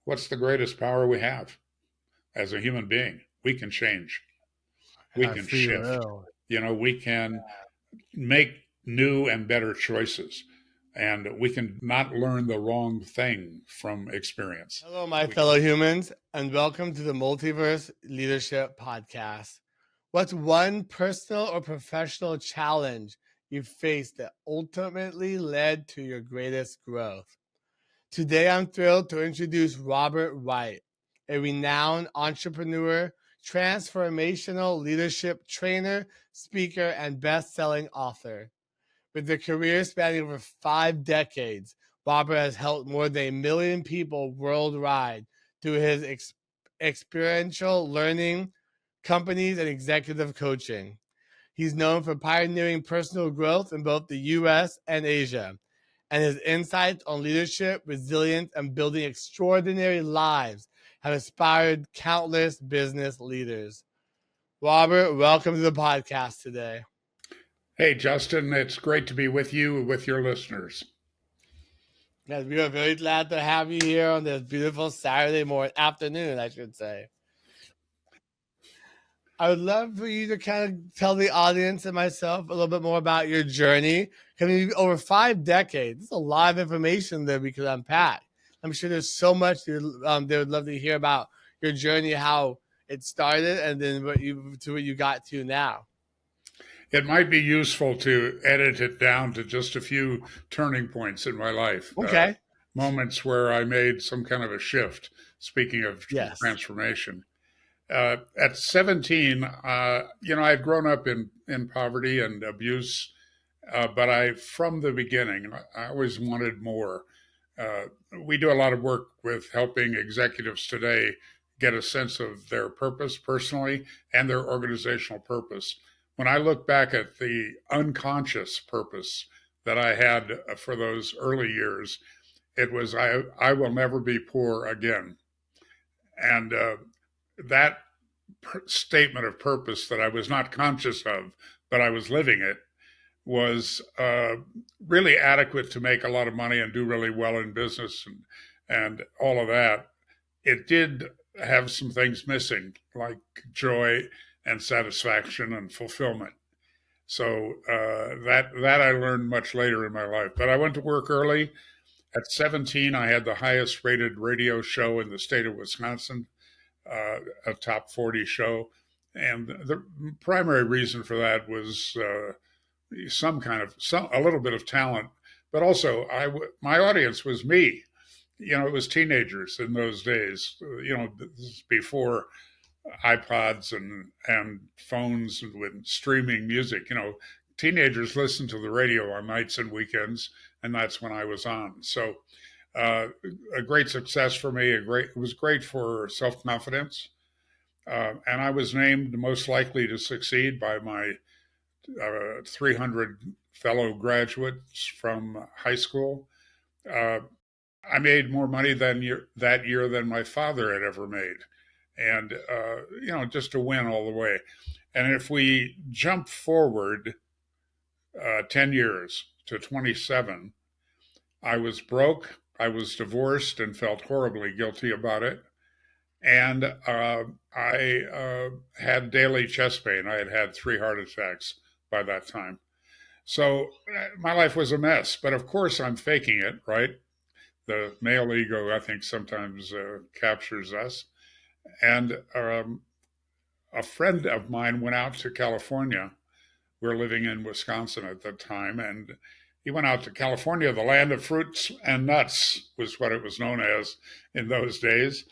What's the greatest power we have as a human being? We can change. We Our can free shift. will. We can make new and better choices. And we can not learn the wrong thing from experience. Hello, my We can. fellow humans, and welcome to the Multiverse Leadership Podcast. What's one personal or professional challenge you faced that ultimately led to your greatest growth? Today, I'm thrilled to introduce Robert Wright, a renowned entrepreneur, transformational leadership trainer, speaker, and best-selling author. With a career spanning over 5 decades, Robert has helped more than 1 million people worldwide through his experiential learning, companies, and executive coaching. He's known for pioneering personal growth in both the US and Asia, and his insights on leadership, resilience, and building extraordinary lives have inspired countless business leaders. Robert, welcome to the podcast today. Hey, Justin, it's great to be with you and with your listeners. Yes, we are very glad to have you here on this beautiful Saturday afternoon, I should say. I would love for you to kind of tell the audience and myself a little bit more about your journey. Over 5 decades, there's a lot of information there we could unpack. I'm sure there's so much they would love to hear about your journey, how it started, and then what you got to now. It might be useful to edit it down to just a few turning points in my life, Okay. moments where I made some kind of a shift. Speaking of Yes. transformation, at 17, I'd grown up in poverty and abuse, but from the beginning, I always wanted more. We do a lot of work with helping executives today get a sense of their purpose personally and their organizational purpose. When I look back at the unconscious purpose that I had for those early years, it was I will never be poor again. And that statement of purpose that I was not conscious of, but I was living it, was really adequate to make a lot of money and do really well in business and all of that. It did have some things missing, like joy and satisfaction and fulfillment. So that I learned much later in my life. But I went to work early. At 17, I had the highest rated radio show in the state of Wisconsin, a top 40 show. And the primary reason for that was a little bit of talent, but also my audience was me. It was teenagers in those days. This is before iPods and phones with streaming music. Teenagers listened to the radio on nights and weekends, and that's when I was on. So a great success for me. It was great for self-confidence. And I was named most likely to succeed by my 300 fellow graduates from high school. I made more money that year than my father had ever made. And, just to win all the way. And if we jump forward 10 years to 27, I was broke, I was divorced and felt horribly guilty about it. And I had daily chest pain. I had had 3 heart attacks by that time. So my life was a mess. But of course, I'm faking it, right? The male ego, I think, sometimes captures us. And a friend of mine went out to California. We were living in Wisconsin at the time. And he went out to California, the land of fruits and nuts was what it was known as in those days,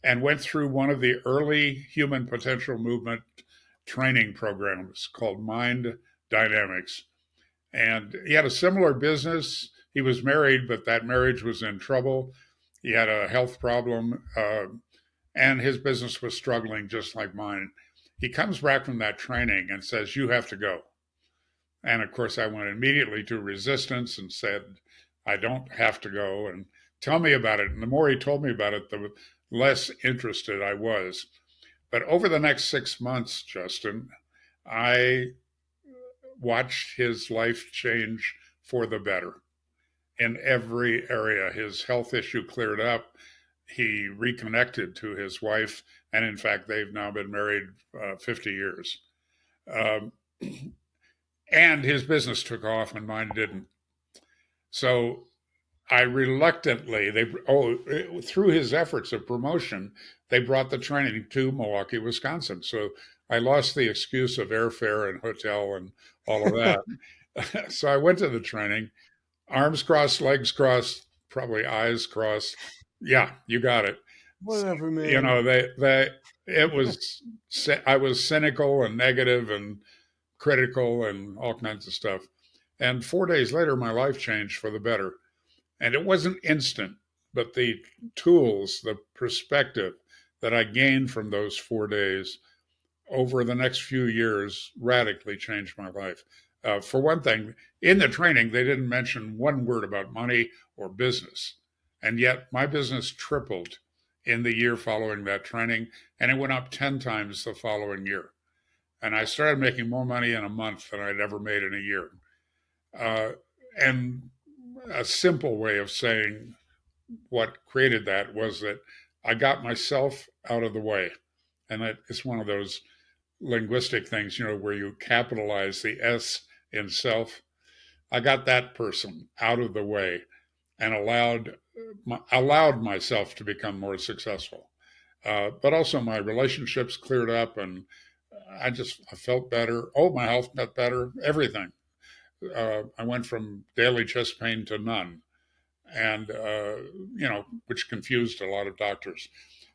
and went through one of the early human potential movement training programs called Mind Dynamics. And he had a similar business. He was married, but that marriage was in trouble. He had a health problem, and his business was struggling just like mine. He comes back from that training and says, "You have to go." And of course, I went immediately to resistance and said, "I don't have to go, and tell me about it." And the more he told me about it, the less interested I was. But over the next 6 months, Justin, I watched his life change for the better in every area. His health issue cleared up. he reconnected to his wife, and in fact, they've now been married 50 years. Um, and his business took off, and mine didn't. So I reluctantly through his efforts of promotion, they brought the training to Milwaukee, Wisconsin. So I lost the excuse of airfare and hotel and all of that. So I went to the training, arms crossed, legs crossed, probably eyes crossed. Yeah, you got it. Whatever, You man. know, it was, I was cynical and negative and critical and all kinds of stuff. And 4 days later, my life changed for the better. And it wasn't instant, but the tools, the perspective that I gained from those 4 days over the next few years radically changed my life. For one thing, in the training, they didn't mention one word about money or business. And yet my business tripled in the year following that training, and it went up 10 times the following year. And I started making more money in a month than I'd ever made in a year. And a simple way of saying what created that was that I got myself out of the way. And that is one of those linguistic things, where you capitalize the S in self. I got that person out of the way and allowed myself to become more successful. But also my relationships cleared up, and I felt better. Oh, my health got better. Everything. I went from daily chest pain to none, and which confused a lot of doctors.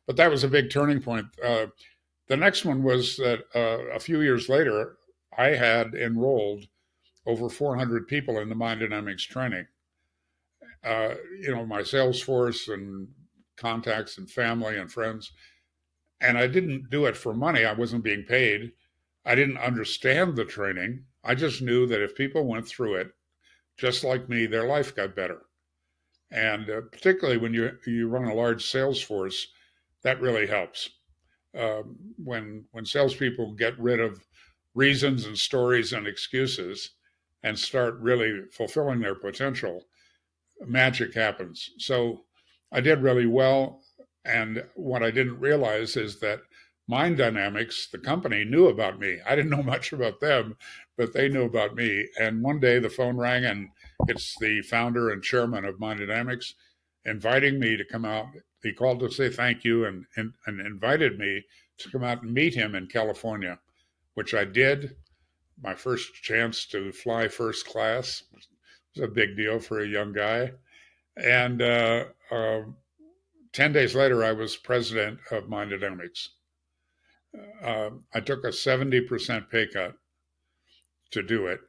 But that was a big turning point. The next one was that a few years later, I had enrolled over 400 people in the Mind Dynamics training. My sales force and contacts and family and friends. And I didn't do it for money. I wasn't being paid. I didn't understand the training. I just knew that if people went through it, just like me, their life got better. And particularly when you run a large sales force, that really helps. When salespeople get rid of reasons and stories and excuses and start really fulfilling their potential, magic happens. So I did really well. And what I didn't realize is that Mind Dynamics, the company, knew about me. I didn't know much about them, but they knew about me. And one day the phone rang, and it's the founder and chairman of Mind Dynamics inviting me to come out. He called to say thank you and invited me to come out and meet him in California, which I did. My first chance to fly first class. It was a big deal for a young guy. And 10 days later, I was president of Mind Dynamics. I took a 70% pay cut to do it,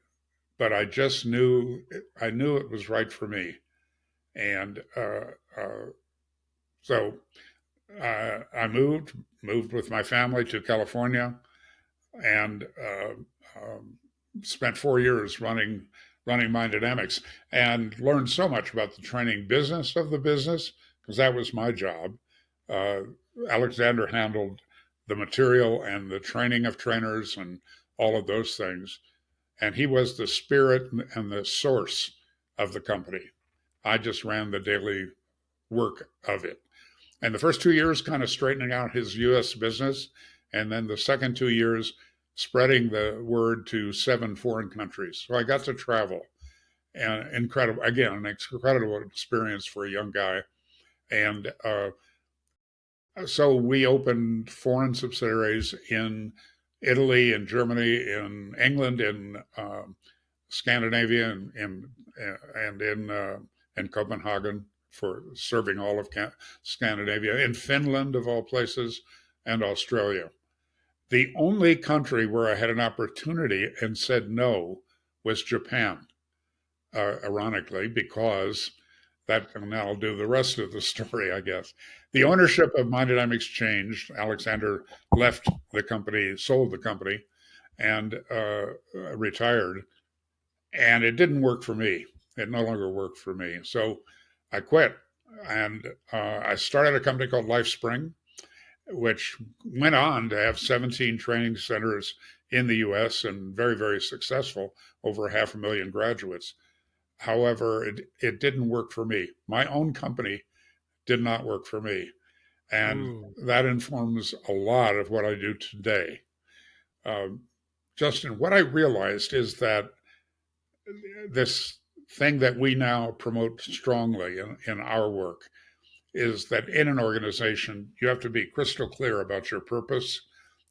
but I just I knew it was right for me. And so I moved with my family to California, and spent 4 years running Mind Dynamics, and learned so much about the training business of the business, because that was my job. Alexander handled the material and the training of trainers and all of those things. And he was the spirit and the source of the company. I just ran the daily work of it. And the first 2 years kind of straightening out his US business. And then the second 2 years, spreading the word to 7 foreign countries. So I got to travel. And an incredible experience for a young guy. And so we opened foreign subsidiaries in Italy, in Germany, in England, in Scandinavia, and in Copenhagen, for serving all of Scandinavia, in Finland, of all places, and Australia. The only country where I had an opportunity and said no was Japan, ironically, because now I'll do the rest of the story, I guess. The ownership of Mind Dynamics changed. Alexander left the company, sold the company, and retired. And it didn't work for me. It no longer worked for me. So I quit. And I started a company called LifeSpring, which went on to have 17 training centers in the US and very, very successful, over 500,000 graduates. However, it didn't work for me. My own company did not work for me. And Ooh. that informs a lot of what I do today. Um, Justin, what I realized is that this thing that we now promote strongly in our work is that in an organization, you have to be crystal clear about your purpose,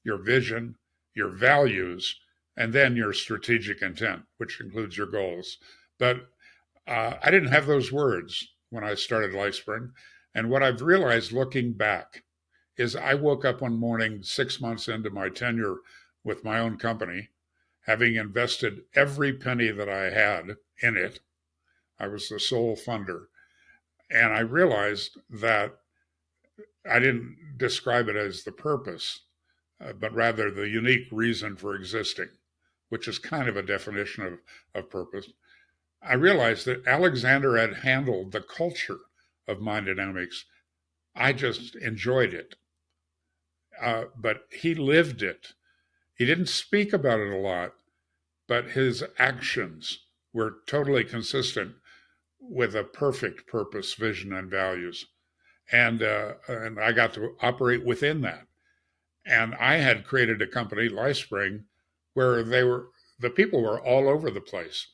your vision, your values, and then your strategic intent, which includes your goals. But I didn't have those words when I started LifeSpring. And what I've realized looking back is I woke up one morning 6 months into my tenure with my own company, having invested every penny that I had in it. I was the sole funder. And I realized that I didn't describe it as the purpose, but rather the unique reason for existing, which is kind of a definition of purpose. I realized that Alexander had handled the culture of Mind Dynamics. I just enjoyed it, but he lived it. He didn't speak about it a lot, but his actions were totally consistent with a perfect purpose, vision, and values. And I got to operate within that. And I had created a company, LifeSpring, where the people were all over the place.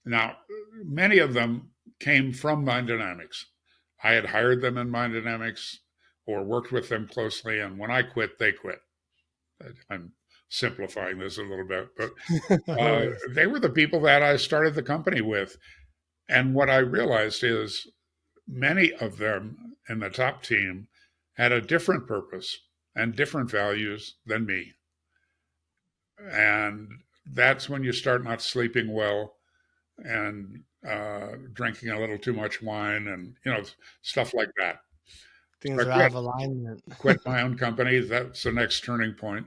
Now, many of them came from Mind Dynamics. I had hired them in Mind Dynamics or worked with them closely, and when I quit, they quit. I'm simplifying this a little bit, but No worries. they were the people that I started the company with. And what I realized is many of them in the top team had a different purpose and different values than me. And that's when you start not sleeping well and drinking a little too much wine and, stuff like that. So Things I are out of alignment. quit my own company. That's the next turning point.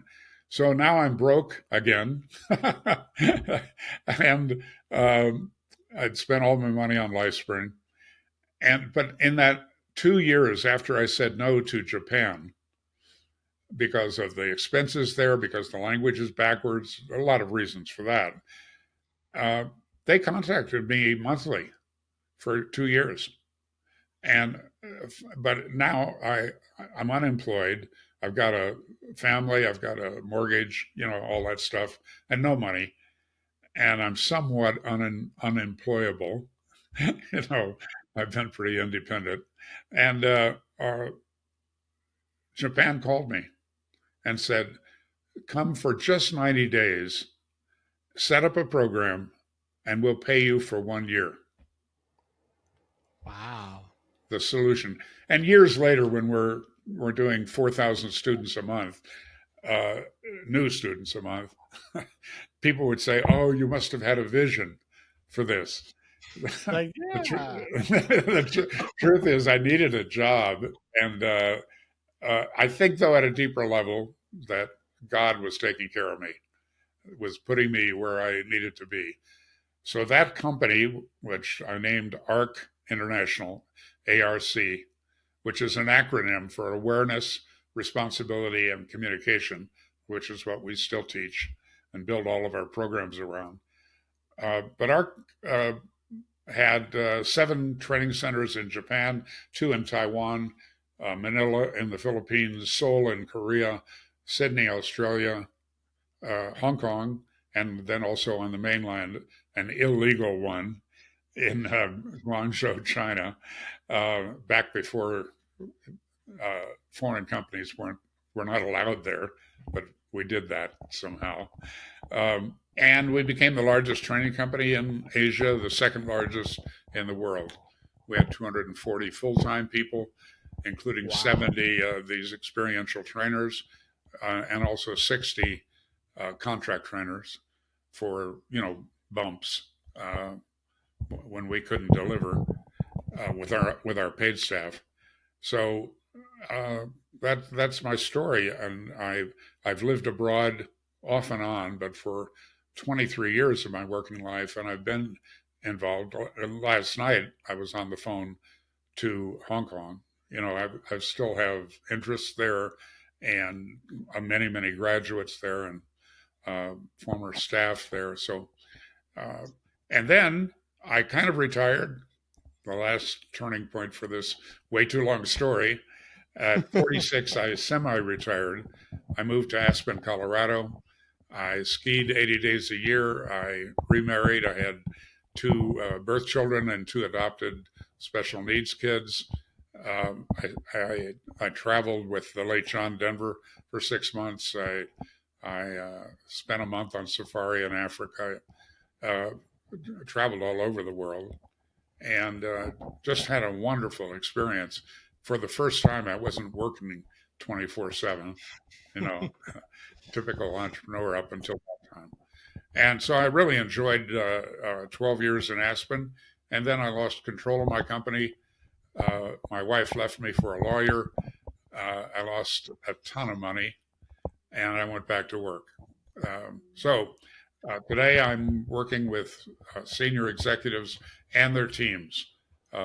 So now I'm broke again. And I'd spent all my money on LifeSpring. But in that 2 years after I said no to Japan, because of the expenses there, because the language is backwards, a lot of reasons for that. Uh, they contacted me monthly for 2 years, and but now I'm unemployed. I've got a family, I've got a mortgage, all that stuff, and no money, and I'm somewhat unemployable. you know, I've been pretty independent, and Japan called me and said, "Come for just 90 days, set up a program, and we'll pay you for 1 year." Wow. The solution. And years later, when we're doing 4,000 students a month, uh, new students a month, people would say, "Oh, you must have had a vision for this." Like, the, yeah. truth is, I needed a job, and I think, though, at a deeper level, that God was taking care of me, was putting me where I needed to be. So that company, which I named ARC International, ARC, which is an acronym for Awareness, Responsibility, and Communication, which is what we still teach and build all of our programs around. But ARC had 7 training centers in Japan, 2 in Taiwan, Manila in the Philippines, Seoul in Korea, Sydney, Australia, Hong Kong, and then also on the mainland, an illegal one in Guangzhou, China, back before foreign companies were not allowed there, but we did that somehow. And we became the largest training company in Asia, the second largest in the world. We had 240 full-time people, including Wow. 70 of these experiential trainers, and also 60 contract trainers for bumps when we couldn't deliver with our paid staff. So that's my story, and I've lived abroad off and on, but for 23 years of my working life, and I've been involved. Last night I was on the phone to Hong Kong. I still have interests there, and many graduates there, and former staff there. So, and then I kind of retired, the last turning point for this way too long story. At 46, I semi-retired. I moved to Aspen, Colorado. I skied 80 days a year. I remarried. I had two birth children and two adopted special needs kids. I traveled with the late John Denver for 6 months. I spent a month on safari in Africa. Traveled all over the world, and just had a wonderful experience. For the first time, I wasn't working 24/7, you know, typical entrepreneur up until that time. And so I really enjoyed 12 years in Aspen. And then I lost control of my company. My wife left me for a lawyer. I lost a ton of money, and I went back to work. Today I'm working with senior executives and their teams,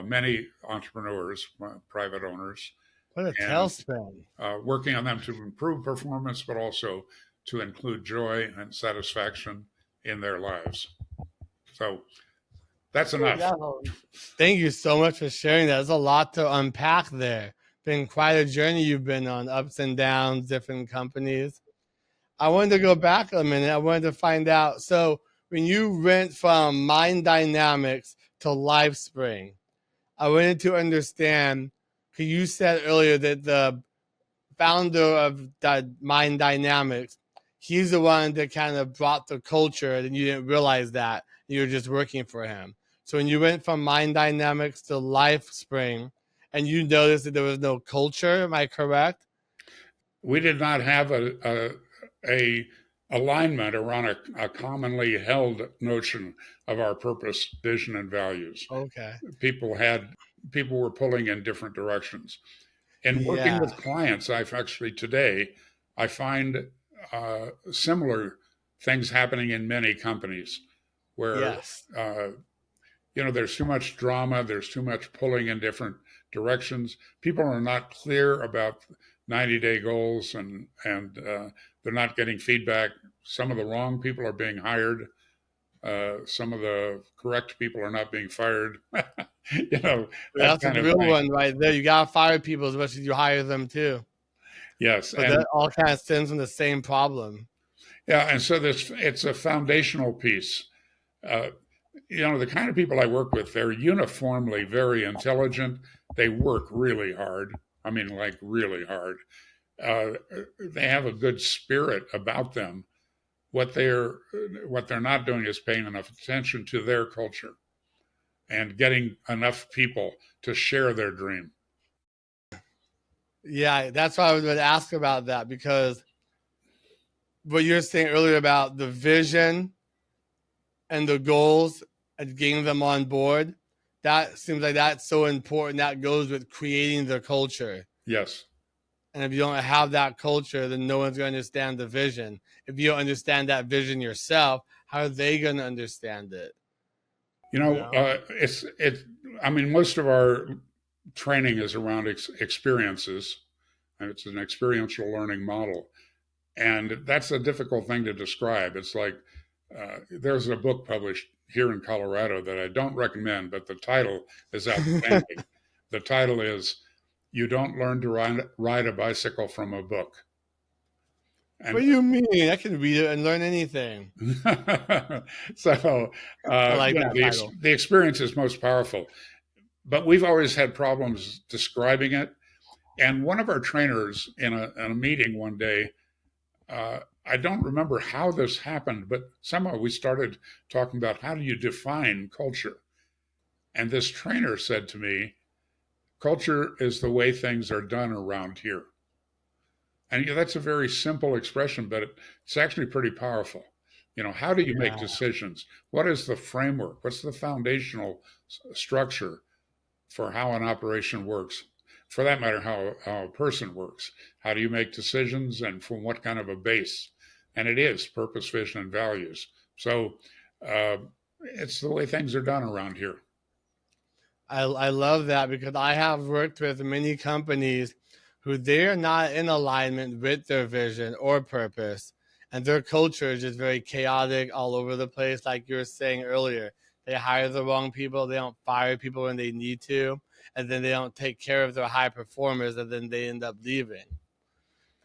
many entrepreneurs, private owners, What a and tailspin. working on them to improve performance, but also to include joy and satisfaction in their lives. So that's enough. Yeah. Thank you so much for sharing that. There's a lot to unpack there. Been quite a journey you've been on, ups and downs, different companies. I wanted to go back a minute. I wanted to find out. So when you went from Mind Dynamics to LifeSpring, I wanted to understand, because you said earlier that the founder of Mind Dynamics, he's the one that kind of brought the culture, and you didn't realize that. You were just working for him. So when you went from Mind Dynamics to LifeSpring, and you noticed that there was no culture, am I correct? We did not have a alignment around a commonly held notion of our purpose, vision, and values. Okay. People were pulling in different directions. And working Yeah. with clients, today, I find similar things happening in many companies where, Yes. There's too much drama, there's too much pulling in different directions. People are not clear about 90-day goals, and they're not getting feedback. Some of the wrong people are being hired. Some of the correct people are not being fired. That That's a kind of real thing. one right there. You gotta fire people as much as you hire them too. Yes, But and that all kind of stems from the same problem. yeah, and so it's a foundational piece. Uh, the kind of people I work with, they're uniformly very intelligent. They work really hard. I mean, like really hard. They have a good spirit about them. What they're not doing is paying enough attention to their culture and getting enough people to share their dream. Yeah, that's why I was going to ask about that, because what you're saying earlier about the vision and the goals and getting them on board, that seems like that's so important. That goes with creating the culture. Yes. And if you don't have that culture, then no one's going to understand the vision. If you don't understand that vision yourself, how are they going to understand it? Most of our training is around experiences, and it's an experiential learning model. And that's a difficult thing to describe. It's like there's a book published here in Colorado that I don't recommend, but the title is outstanding. The title is "You Don't Learn to Ride a Bicycle from a Book." And what do you mean? I can read it and learn anything. So I like that title. The experience is most powerful. But we've always had problems describing it. And one of our trainers in a meeting one day, I don't remember how this happened, but somehow we started talking about how do you define culture. And this trainer said to me, culture is the way things are done around here. And that's a very simple expression, but it's actually pretty powerful. How do you make decisions? What is the framework? What's the foundational structure for how an operation works? For that matter, how a person works. How do you make decisions, and from what kind of a base? And it is purpose, vision, and values. So it's the way things are done around here. I love that, because I have worked with many companies who they're not in alignment with their vision or purpose, and their culture is just very chaotic all over the place. Like you were saying earlier, They hire the wrong people. They don't fire people when they need to, and then they don't take care of their high performers, and then they end up leaving.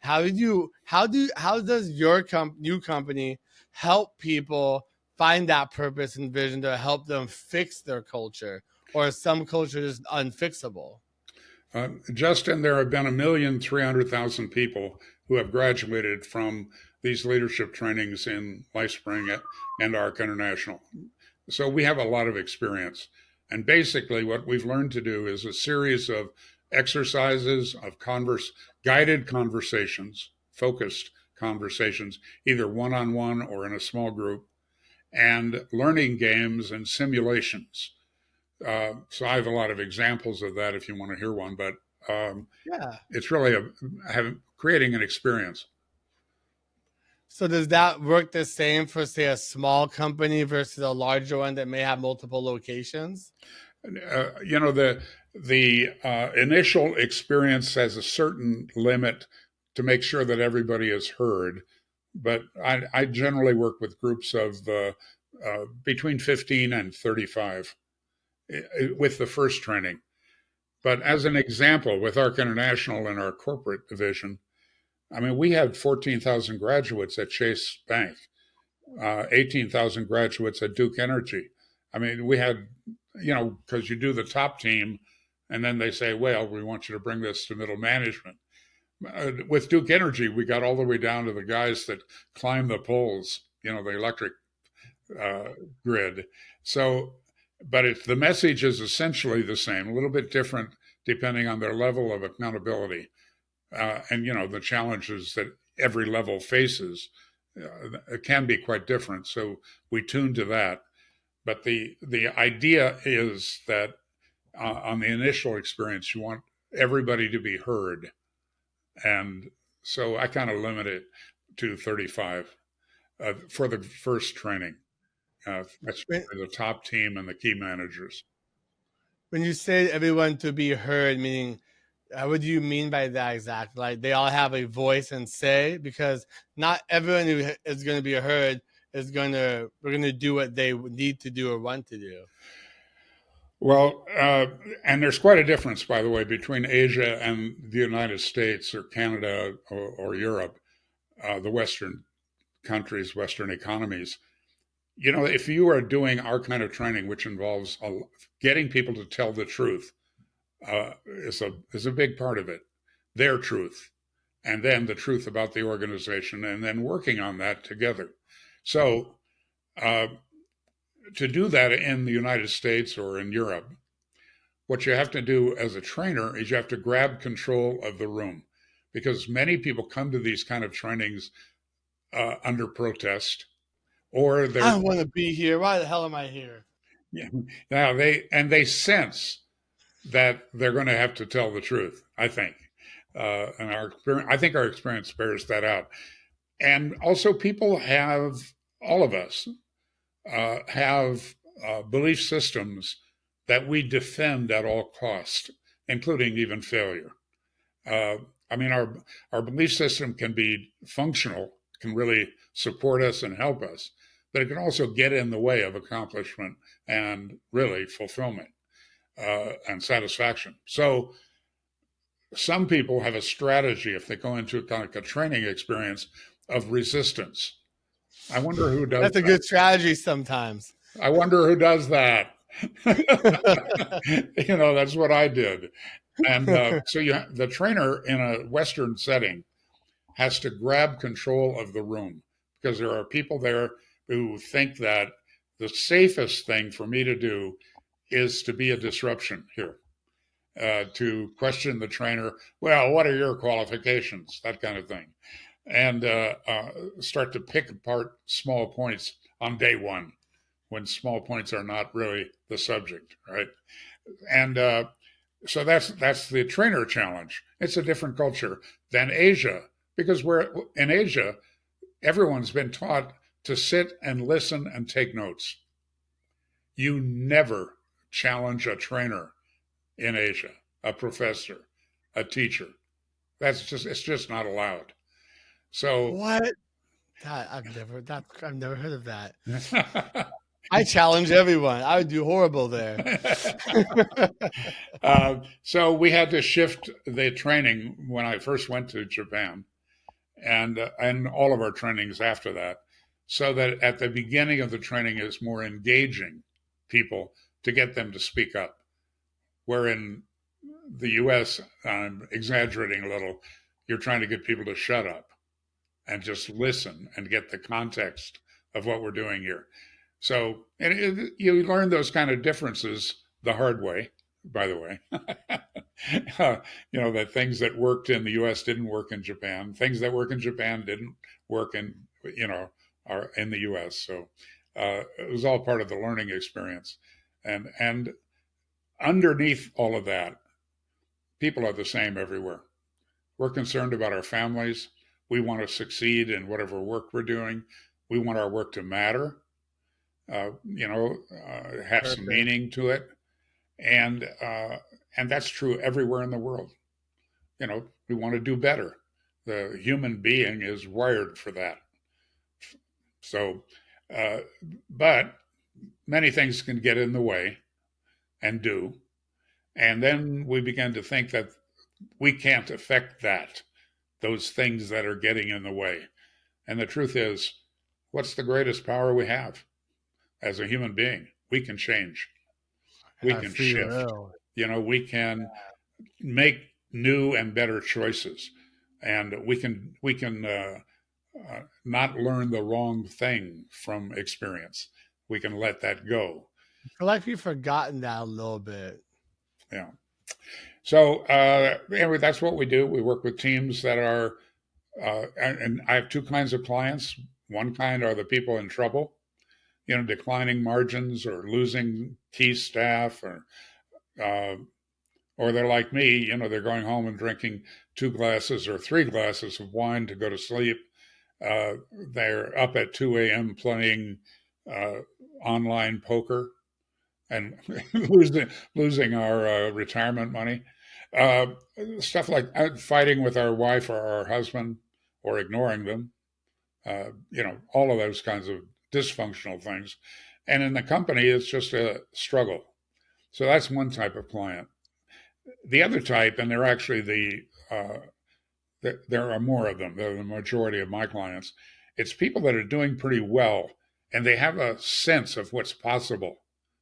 How does your new company help people find that purpose and vision to help them fix their culture, or is some culture just unfixable? Justin, there have been 1,300,000 people who have graduated from these leadership trainings in LifeSpring and ARC International. So we have a lot of experience. And basically, what we've learned to do is a series of exercises of guided conversations, focused conversations, either one-on-one or in a small group, and learning games and simulations. So I have a lot of examples of that if you want to hear one, but Yeah. it's really creating an experience. So does that work the same for, say, a small company versus a larger one that may have multiple locations? You know, the initial experience has a certain limit to make sure that everybody is heard. But I generally work with groups of between 15 and 35 with the first training. But as an example, with ARC International and our corporate division, I mean, we had 14,000 graduates at Chase Bank, 18,000 graduates at Duke Energy. I mean, we had, because you do the top team, and then they say, well, we want you to bring this to middle management. With Duke Energy, we got all the way down to the guys that climb the poles, the electric grid. So, but the message is essentially the same, a little bit different depending on their level of accountability. And, the challenges that every level faces can be quite different. So we tune to that. But the idea is that on the initial experience, you want everybody to be heard. And so I kind of limit it to 35 for the first training. That's the top team and the key managers. When you say everyone to be heard, meaning what do you mean by that exactly? Like they all have a voice and say, because not everyone who is going to be heard is we're going to do what they need to do or want to do. Well, and there's quite a difference, by the way, between Asia and the United States or Canada or Europe, the Western countries, Western economies. If you are doing our kind of training, which involves getting people to tell the truth, is a big part of it, their truth, and then the truth about the organization, and then working on that together. So to do that in the United States or in Europe, what you have to do as a trainer is you have to grab control of the room, because many people come to these kind of trainings under protest, or I don't want to be here. Why the hell am I here? Yeah. Now they sense that they're going to have to tell the truth. I think, and I think our experience bears that out. And also, all of us have belief systems that we defend at all costs, including even failure. I mean, our belief system can be functional, can really support us and help us, but it can also get in the way of accomplishment and really fulfillment and satisfaction. So some people have a strategy if they go into kind of a training experience of resistance. I wonder who does That's a that. good strategy sometimes. I wonder who does that. That's what I did. And so the trainer in a Western setting has to grab control of the room, because there are people there who think that the safest thing for me to do is to be a disruption here, to question the trainer. Well, what are your qualifications? That kind of thing. And start to pick apart small points on day one, when small points are not really the subject, right? And so that's the trainer challenge. It's a different culture than Asia, because in Asia, everyone's been taught to sit and listen and take notes. You never challenge a trainer in Asia, a professor, a teacher. It's just not allowed. So what? I've never heard of that. I challenge everyone. I would do horrible there. So we had to shift the training when I first went to Japan, and all of our trainings after that, so that at the beginning of the training is more engaging people to get them to speak up. Where in the U.S., I'm exaggerating a little, you're trying to get people to shut up and just listen and get the context of what we're doing here. So, and you learn those kind of differences the hard way, by the way. That things that worked in the U.S. didn't work in Japan. Things that work in Japan didn't work are in the U.S. So it was all part of the learning experience. And underneath all of that, people are the same everywhere. We're concerned about our families. We want to succeed in whatever work we're doing. We want our work to matter, have some Perfect. meaning to it, and that's true everywhere in the world. We want to do better. The human being is wired for that. So, uh, but many things can get in the way and do, and then we begin to think that we can't affect those things that are getting in the way. And the truth is, what's the greatest power we have as a human being? We can change. We can Free shift. will. We can make new and better choices, and we can not learn the wrong thing from experience. We can let that go. I feel like we've forgotten that a little bit. Yeah. So anyway, that's what we do. We work with teams that are, and I have two kinds of clients. One kind are the people in trouble, declining margins or losing key staff, uh, or they're like me, they're going home and drinking 2 glasses or 3 glasses of wine to go to sleep. They're up at 2 a.m. playing uh, online poker and losing our retirement money. Uh, Stuff like fighting with our wife or our husband or ignoring them. All of those kinds of dysfunctional things. And in the company, it's just a struggle. So that's one type of client. The other type, and they're actually there are more of them. They're the majority of my clients. It's people that are doing pretty well, and they have a sense of what's possible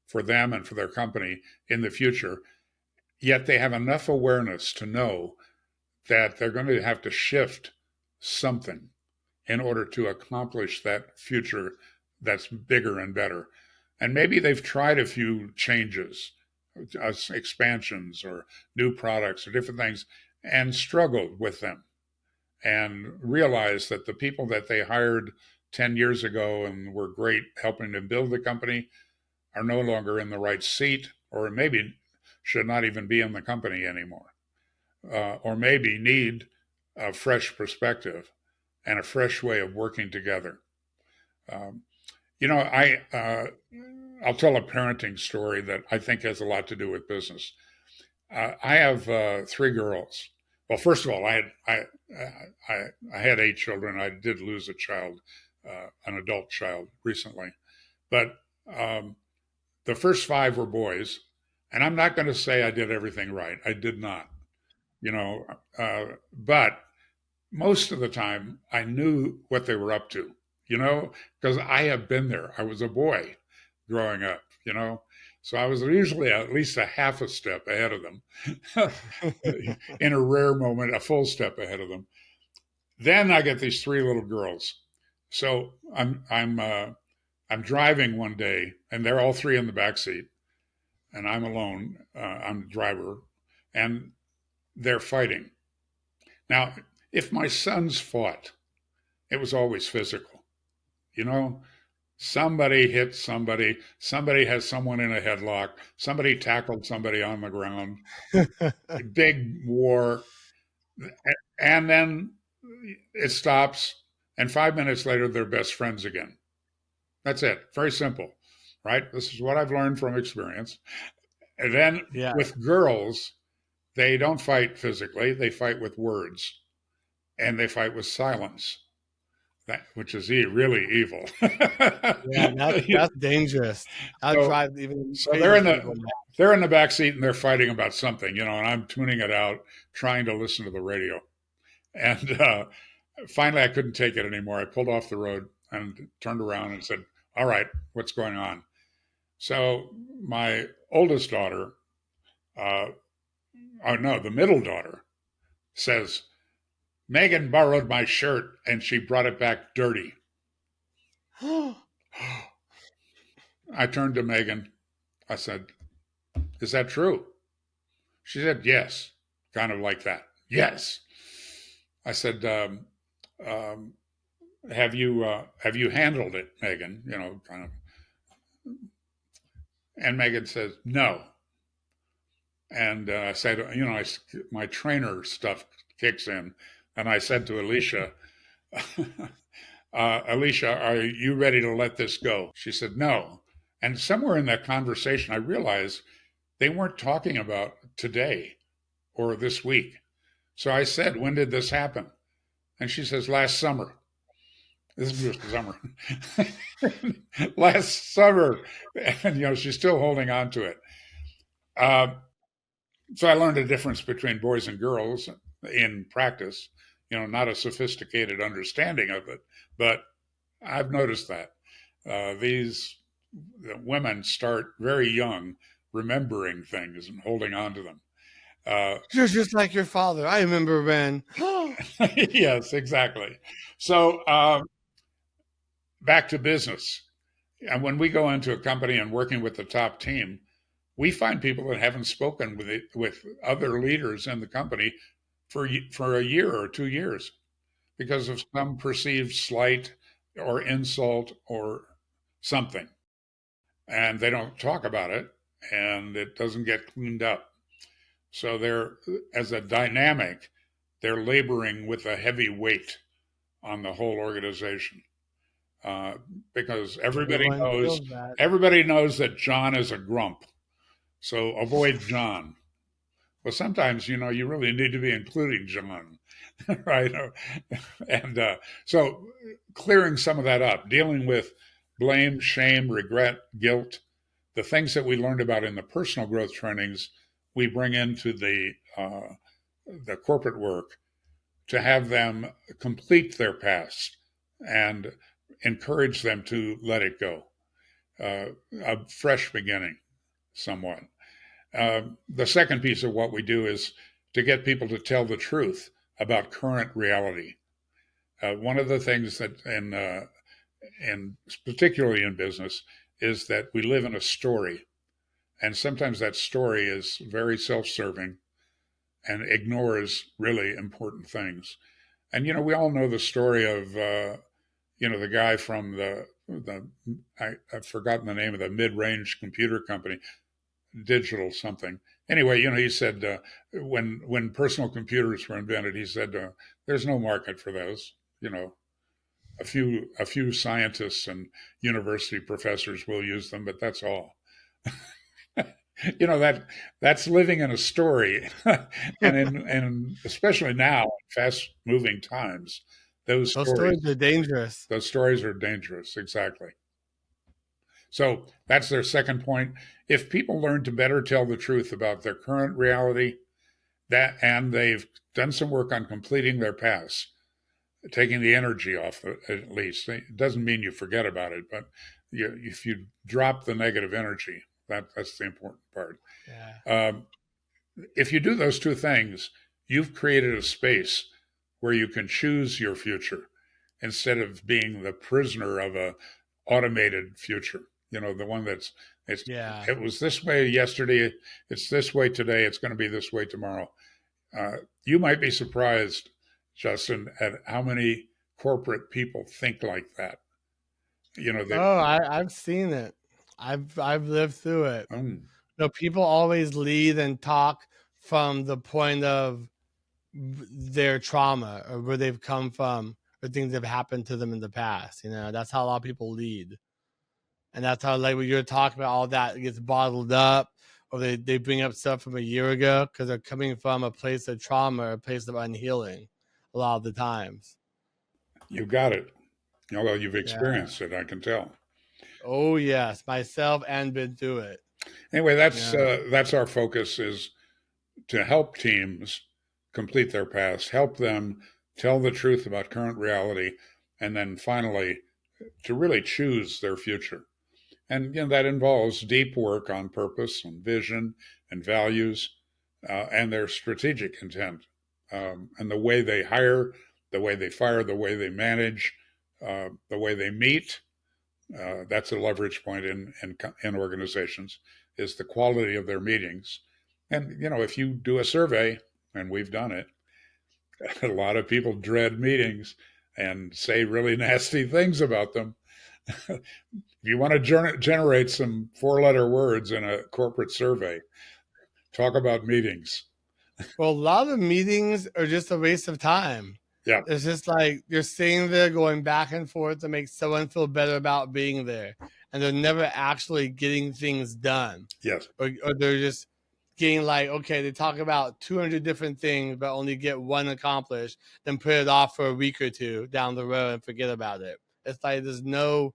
for them and for their company in the future. Yet they have enough awareness to know that they're going to have to shift something in order to accomplish that future that's bigger and better. And maybe they've tried a few changes, expansions, or new products, or different things, and struggled with them and realized that the people that they hired 10 years ago and were great helping to build the company are no longer in the right seat, or maybe should not even be in the company anymore, or maybe need a fresh perspective and a fresh way of working together. Um, I'll tell a parenting story that I think has a lot to do with business. I have 3 girls. Well, first of all, I had 8 children. I did lose a child, an adult child, recently, but the first 5 were boys. And I'm not going to say I did everything right. I did not, but most of the time I knew what they were up to, because I have been there. I was a boy growing up, so I was usually at least a half a step ahead of them. In a rare moment, a full step ahead of them. Then I get these 3 little girls. So I'm driving one day, and they're all 3 in the back seat, and I'm alone. I'm the driver, and they're fighting. Now, if my sons fought, it was always physical. You know, somebody hit somebody, somebody has someone in a headlock, somebody tackled somebody on the ground, big war. And then it stops, and 5 minutes later, they're best friends again. That's it. Very simple, right? This is what I've learned from experience. And then Yeah. with girls, they don't fight physically, they fight with words and they fight with silence. which is really evil. Yeah, that's dangerous. I'll so drive even so crazy people mad. they're in the back seat and they're fighting about something, and I'm tuning it out, trying to listen to the radio. And finally, I couldn't take it anymore. I pulled off the road and turned around and said, "All right, what's going on?" So my oldest daughter, uh, oh no, the middle daughter says, "Megan borrowed my shirt and she brought it back dirty." I turned to Megan. I said, "Is that true?" She said, "Yes," kind of like that. Yes. I said, um, have you handled it, Megan? Kind of. And Megan says, "No." And I said, my trainer stuff kicks in, and I said to Alicia, "Alicia, are you ready to let this go?" She said, "No." And somewhere in that conversation, I realized they weren't talking about today or this week. So I said, "When did this happen?" And she says, "Last summer." This was summer. Last summer. And, she's still holding on to it. Uh, so I learned the difference between boys and girls in practice, not a sophisticated understanding of it, but I've noticed that these women start very young remembering things and holding on to them. You're just like your father. I remember when. Yes, exactly. So back to business. And when we go into a company and working with the top team, we find people that haven't spoken with other leaders in the company for a year or 2 years because of some perceived slight or insult or something, and they don't talk about it, and it doesn't get cleaned up. So they're, as a dynamic, they're laboring with a heavy weight on the whole organization. Uh, because Everyone feels that. everybody knows that John is a grump. So avoid John. Well, sometimes, you really need to be including John, right? And so clearing some of that up, dealing with blame, shame, regret, guilt, the things that we learned about in the personal growth trainings, we bring into the corporate work to have them complete their past and encourage them to let it go. A fresh beginning, somewhat. The second piece of what we do is to get people to tell the truth about current reality. One of the things that, and particularly in business, is that we live in a story, and sometimes that story is very self-serving and ignores really important things. And we all know the story of the guy from I've forgotten the name of the mid-range computer company, digital something. Anyway, he said when personal computers were invented, he said there's no market for those. A few scientists and university professors will use them, but that's all. That's living in a story, and especially now, fast moving times, those Those stories stories are dangerous. those stories are dangerous. Exactly. So that's their second point. If people learn to better tell the truth about their current reality, and they've done some work on completing their past, taking the energy off at least. It doesn't mean you forget about it, but if you drop the negative energy, that's the important part. Yeah. If you do those two things, you've created a space where you can choose your future instead of being the prisoner of a automated future. The one Yeah. it was this way yesterday, it's this way today, it's going to be this way tomorrow. You might be surprised, Justin, at how many corporate people think like that. I've seen it. I've lived through it. People always lead and talk from the point of their trauma or where they've come from or things that have happened to them in the past. That's how a lot of people lead. And that's how, like, when you're talking about, all that gets bottled up, or they bring up stuff from a year ago because they're coming from a place of trauma or a place of unhealing a lot of the times. You got it. Well, you've Yeah. experienced it, I can tell. Oh yes, myself and been through it. Anyway, Yeah. that's our focus, is to help teams complete their past, help them tell the truth about current reality, and then finally to really choose their future. And that involves deep work on purpose and vision and values, and their strategic intent, and the way they hire, the way they fire, the way they manage, the way they meet. That's a leverage point in organizations, is the quality of their meetings. And if you do a survey, and we've done it, a lot of people dread meetings and say really nasty things about them. If you want to generate some four-letter words in a corporate survey, talk about meetings. Well, a lot of meetings are just a waste of time. Yeah. It's just like you're sitting there going back and forth to make someone feel better about being there, and they're never actually getting things done, Yes. or they're just getting like, okay, they talk about 200 different things but only get one accomplished, then put it off for a week or two down the road and forget about it. It's like there's no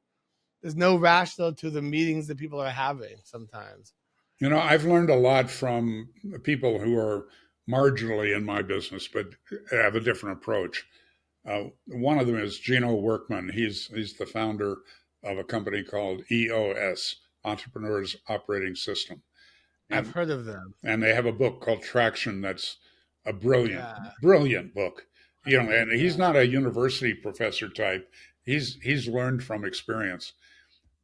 rational to the meetings that people are having sometimes. I've learned a lot from people who are marginally in my business, but have a different approach. One of them is Gino Workman. He's the founder of a company called EOS, Entrepreneurs Operating System, I've and heard of them. and they have a book called Traction. That's a brilliant, Yeah, brilliant book. I've heard And of he's that. not a university professor type. He's learned from experience.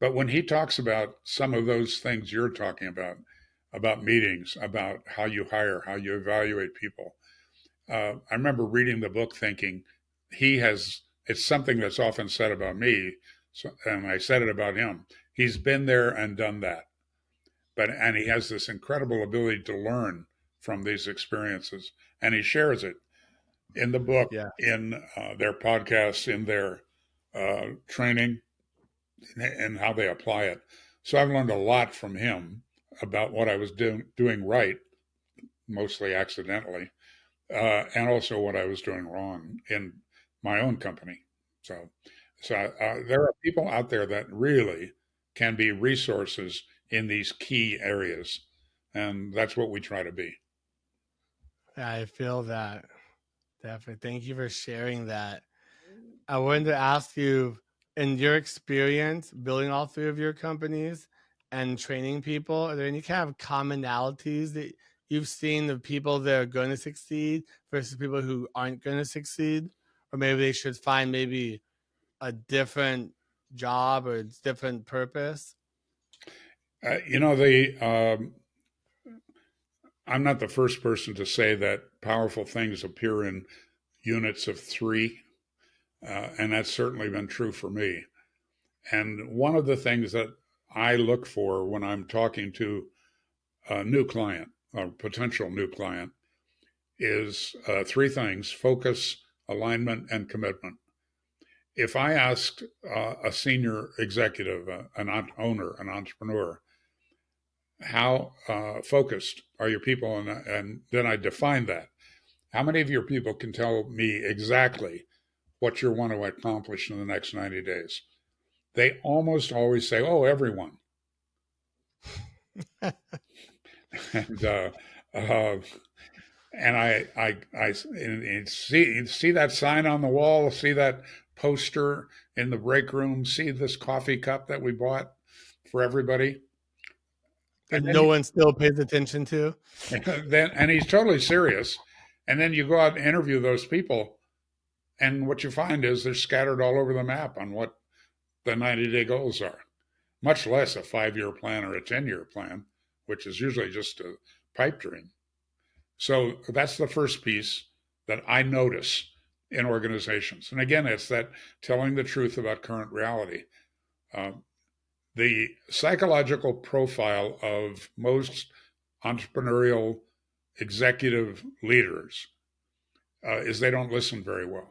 But when he talks about some of those things you're talking about meetings, about how you hire, how you evaluate people, I remember reading the book thinking it's something that's often said about me. So, and I said it about him. He's been there and done that. And he has this incredible ability to learn from these experiences. And he shares it in the book, Yeah. in their podcasts, in their training, and how they apply it. So I've learned a lot from him about what I was doing right, mostly accidentally, and also what I was doing wrong in my own company. So, so there are people out there that really can be resources in these key areas, and that's what we try to be. I feel that. Definitely. Thank you for sharing that. I wanted to ask you, in your experience building all three of your companies and training people, are there any kind of commonalities that you've seen of people that are going to succeed versus people who aren't going to succeed? Or maybe they should find maybe a different job or different purpose? The I'm not the first person to say that powerful things appear in units of three, and that's certainly been true for me. And one of the things that I look for when I'm talking to a new client or potential new client is three things: focus, alignment, and commitment. If I asked a senior executive, an owner, an entrepreneur, how focused are your people, and then I define that. How many of your people can tell me exactly what you want to accomplish in the next 90 days? They almost always say, oh, everyone. and uh, and I see that sign on the wall, see that poster in the break room, see this coffee cup that we bought for everybody, That and no one still pays attention to? and he's totally serious. And then you go out and interview those people, and what you find is they're scattered all over the map on what the 90-day goals are, much less a 5-year plan or a 10-year plan, which is usually just a pipe dream. So that's the first piece that I notice in organizations. And again, it's that telling the truth about current reality. The psychological profile of most entrepreneurial executive leaders is they don't listen very well.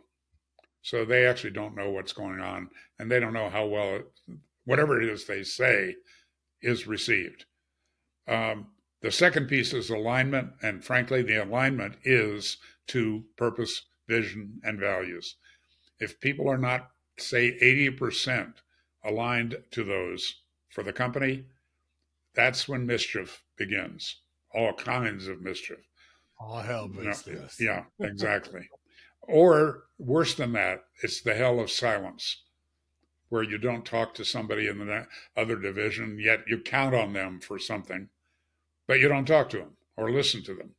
So they actually don't know what's going on, and they don't know how well whatever it is they say is received. The second piece is alignment, and frankly, the alignment is to purpose, vision, and values. If people are not say 80% aligned to those for the company, that's when mischief begins. All kinds of mischief. All hell No, breaks loose. yeah, exactly. Or worse than that, it's the hell of silence, where you don't talk to somebody in the other division, yet you count on them for something, but you don't talk to them or listen to them.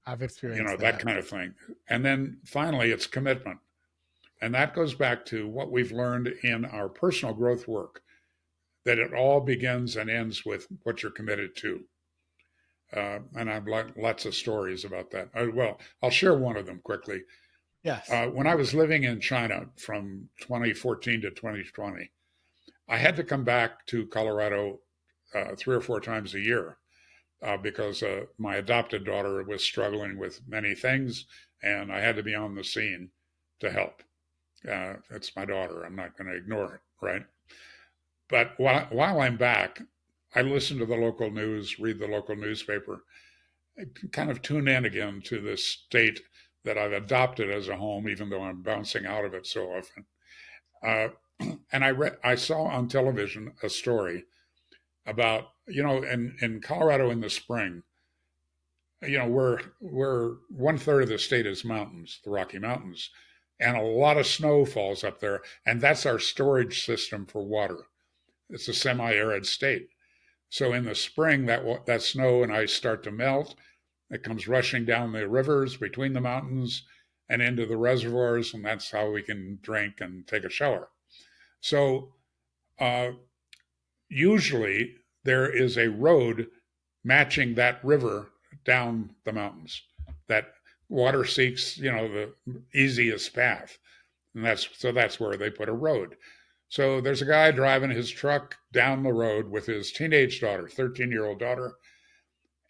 I've You know, experienced that that. kind of thing. And then finally, it's commitment. And that goes back to what we've learned in our personal growth work, that it all begins and ends with what you're committed to. And I've lots of stories about that. Well, I'll share one of them quickly. Yes. When I was living in China from 2014 to 2020, I had to come back to Colorado 3 or 4 times a year because my adopted daughter was struggling with many things, and I had to be on the scene to help. It's my daughter. I'm not going to ignore it, right? But while I'm back, I listen to the local news, read the local newspaper, I kind of tune in again to this state that I've adopted as a home, even though I'm bouncing out of it so often. Uh, and I saw on television a story about, in Colorado in the spring, we're 1/3 of the state is mountains, the Rocky Mountains, and a lot of snow falls up there, and that's our storage system for water. It's a semi-arid state. So in the spring, that snow and ice start to melt. It comes rushing down the rivers between the mountains and into the reservoirs, and that's how we can drink and take a shower. So uh, usually there is a road matching that river down the mountains. That water seeks, the easiest path, and that's where they put a road. So there's a guy driving his truck down the road with his teenage daughter, 13-year-old daughter,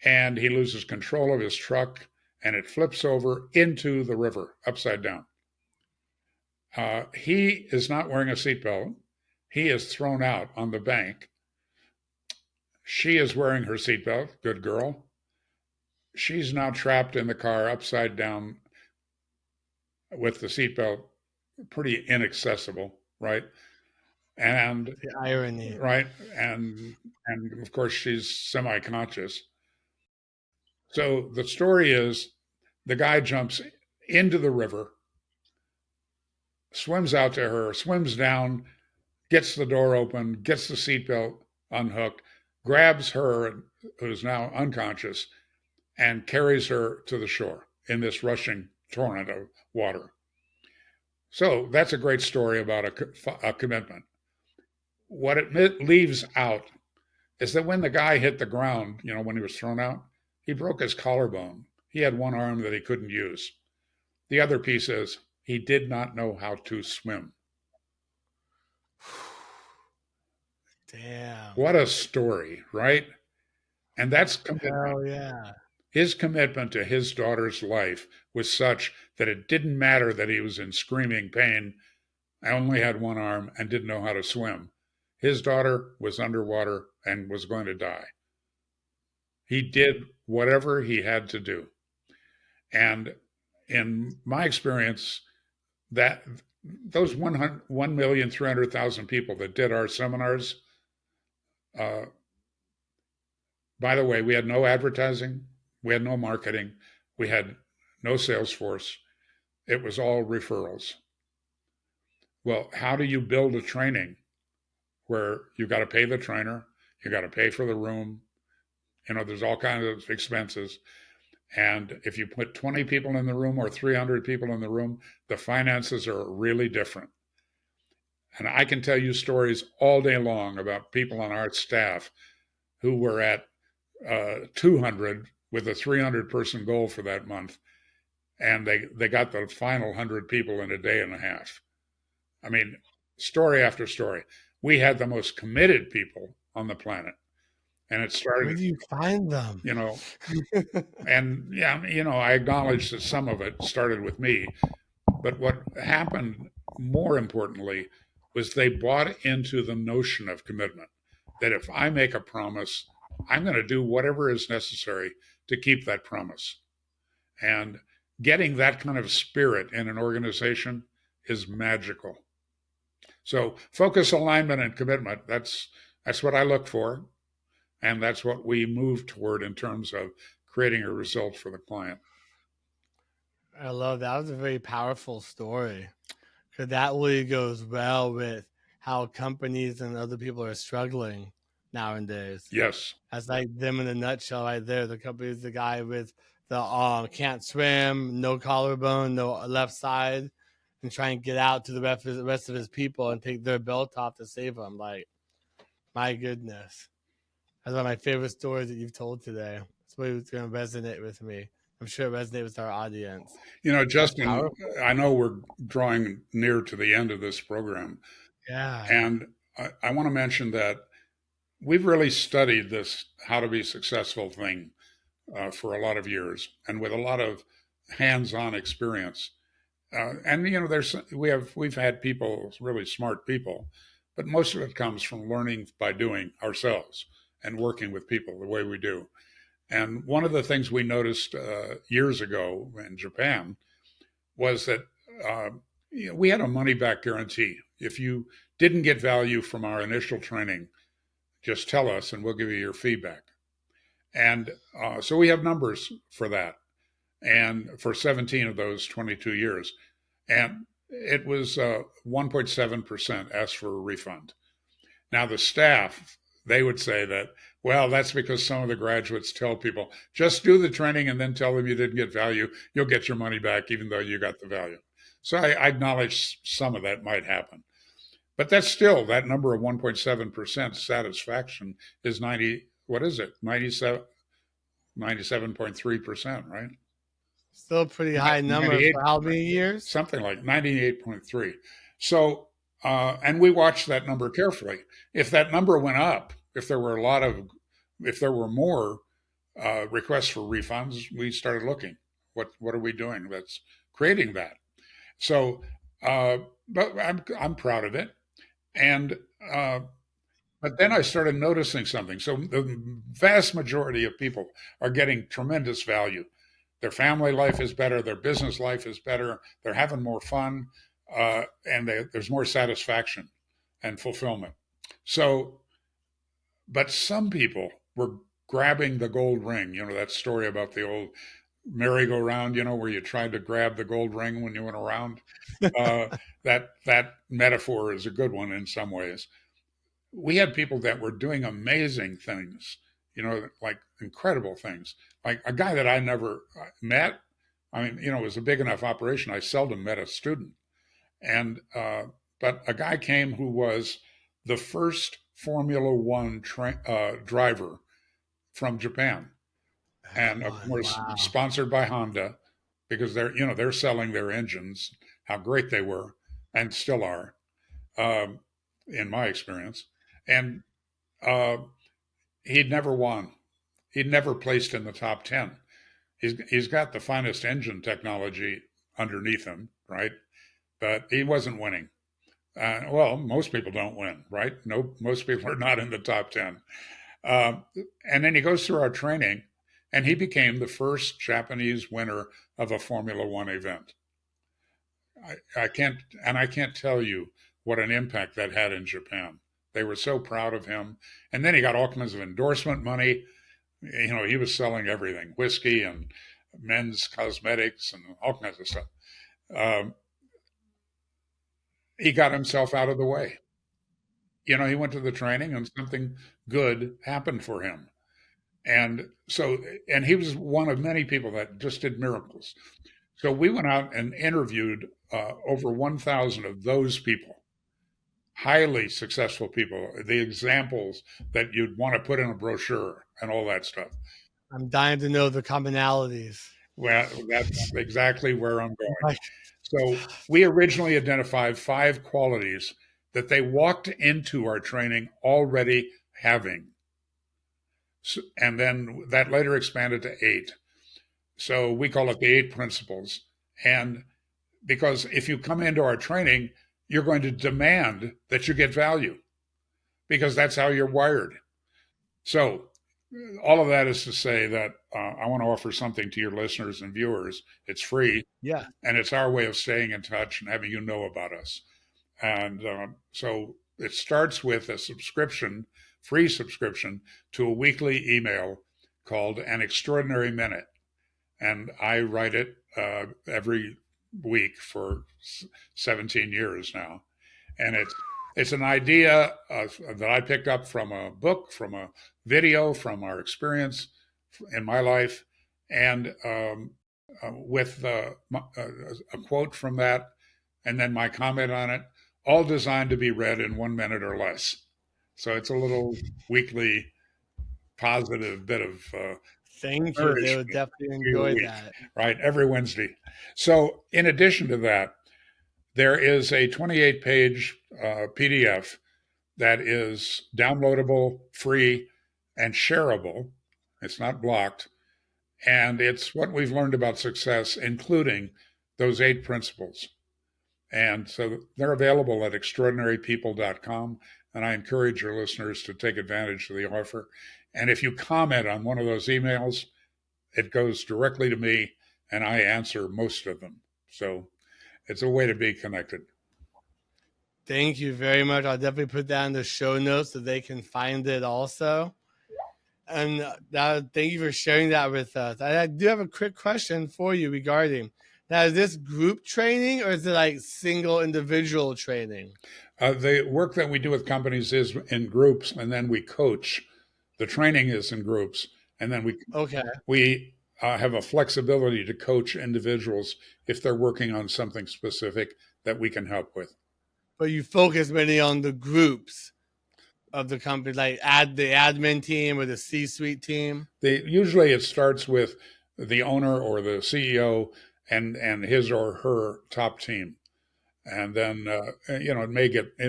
and he loses control of his truck and it flips over into the river upside down. He is not wearing a seatbelt. He is thrown out on the bank. She is wearing her seatbelt. Good girl. She's now trapped in the car upside down with the seatbelt pretty inaccessible, right? And The irony. right, and of course she's semi-conscious. So the story is the guy jumps into the river, swims out to her, swims down, gets the door open, gets the seatbelt unhooked, grabs her, who's now unconscious, and carries her to the shore in this rushing torrent of water. So that's a great story about a commitment. What it leaves out is that when the guy hit the ground, when he was thrown out, he broke his collarbone. He had one arm that he couldn't use. The other piece is he did not know how to swim. Damn. What a story, right? And that's commitment. Hell yeah. His commitment to his daughter's life was such that it didn't matter that he was in screaming pain, I only had one arm, and didn't know how to swim. His daughter was underwater and was going to die. He did whatever he had to do. And in my experience, that those 1,300,000 people that did our seminars, by the way, we had no advertising, we had no marketing, we had no sales force. It was all referrals. Well, how do you build a training where you got to pay the trainer, you got to pay for the room, there's all kinds of expenses. And if you put 20 people in the room or 300 people in the room, the finances are really different. And I can tell you stories all day long about people on our staff who were at 200 with a 300-person goal for that month. And they got the final 100 people in a day and a half. I mean, story after story. We had the most committed people on the planet. And it started. Where do you find them? And yeah, I acknowledge that some of it started with me. But what happened more importantly was they bought into the notion of commitment, that if I make a promise, I'm going to do whatever is necessary to keep that promise. And getting that kind of spirit in an organization is magical. So focus, alignment, and commitment. That's what I look for, and that's what we move toward in terms of creating a result for the client. I love that. That was a very powerful story because that really goes well with how companies and other people are struggling nowadays. Yes. That's like them in a nutshell right there. The company is the guy with the can't swim, no collarbone, no left side, and try and get out to the rest of his people and take their belt off to save him. Like, my goodness. That's one of my favorite stories that you've told today. It's really going to resonate with me. I'm sure it resonates with our audience. You know, That's Justin, powerful. I know we're drawing near to the end of this program, Yeah. and I want to mention that we've really studied this how to be successful thing for a lot of years and with a lot of hands-on experience. And you know, we've had people, really smart people, but most of it comes from learning by doing ourselves and working with people the way we do. And one of the things we noticed years ago in Japan was that uh, you know, we had a money back guarantee. If you didn't get value from our initial training, just tell us and we'll give you your feedback. And so we have numbers for that. And for 17 of those 22 years. And it was 1.7% asked for a refund. Now, the staff, they would say that, well, that's because some of the graduates tell people, just do the training and then tell them you didn't get value. You'll get your money back, even though you got the value. So I acknowledge some of that might happen. But that's still, that number of 1.7% satisfaction is 90, what is it? 97.3%, right? Still a pretty high number 98, for how many years? something like 98.3. So, and we watched that number carefully. If that number went up, if there were if there were more requests for refunds, we started looking. What are we doing that's creating that? So, but I'm proud of it. And but then I started noticing something. So the vast majority of people are getting tremendous value. Their family life is better, their business life is better, they're having more fun, and there's more satisfaction and fulfillment. So, but some people were grabbing the gold ring. You know, that story about the old merry-go-round, you know, where you tried to grab the gold ring when you went around. Uh, that metaphor is a good one in some ways. We had people that were doing amazing things, you know, like incredible things. Like a guy that I never met. I mean, you know, it was a big enough operation. I seldom met a student. And, but a guy came who was the first Formula One driver from Japan. And of course, Wow. sponsored by Honda because they're selling their engines, how great they were and still are, um, in my experience. And uh, he'd never won. He'd never placed in the top 10. He's got the finest engine technology underneath him, right? But he wasn't winning. Well, most people don't win, right? No, most people are not in the top 10. Um, and then he goes through our training, and he became the first Japanese winner of a Formula One event. I can't tell you what an impact that had in Japan. They were so proud of him. And then he got all kinds of endorsement money. You know, he was selling everything, whiskey and men's cosmetics and all kinds of stuff. Um, he got himself out of the way. You know, he went to the training and something good happened for him. And so, and he was one of many people that just did miracles. So we went out and interviewed over 1,000 of those people, highly successful people, the examples that you'd want to put in a brochure and all that stuff. I'm dying to know the commonalities. Well, that's exactly where I'm going. Like, So we originally identified 5 qualities that they walked into our training already having. So, and then that later expanded to 8. So we call it the 8 principles. And because if you come into our training, you're going to demand that you get value because that's how you're wired. So, all of that is to say that I want to offer something to your listeners and viewers. It's free, yeah. and it's our way of staying in touch and having you know about us. And so it starts with a subscription, free subscription to a weekly email called An Extraordinary Minute. And I write it every week for 17 years now. And it's an idea that I picked up from a book, from a video, from our experience in my life, and with a quote from that, and then my comment on it, all designed to be read in 1 minute or less. So it's a little weekly positive bit of Thank you. They would nourishment definitely to your enjoy week, that. right? Every Wednesday. So, in addition to that, there is a 28-page PDF that is downloadable, free, and shareable. It's not blocked. And it's what we've learned about success, including those 8 principles. And so they're available at extraordinarypeople.com. And I encourage your listeners to take advantage of the offer. And if you comment on one of those emails, it goes directly to me and I answer most of them. So it's a way to be connected. Thank you very much. I'll definitely put that in the show notes so they can find it also. And thank you for sharing that with us. I do have a quick question for you regarding now. Is this group training or is it like single individual training? The work that we do with companies is in groups, and then we coach. The training is in groups, and then we have a flexibility to coach individuals if they're working on something specific that we can help with. But you focus mainly on the groups of the company, like the admin team or the C-suite team. Usually it starts with the owner or the CEO and his or her top team, and then it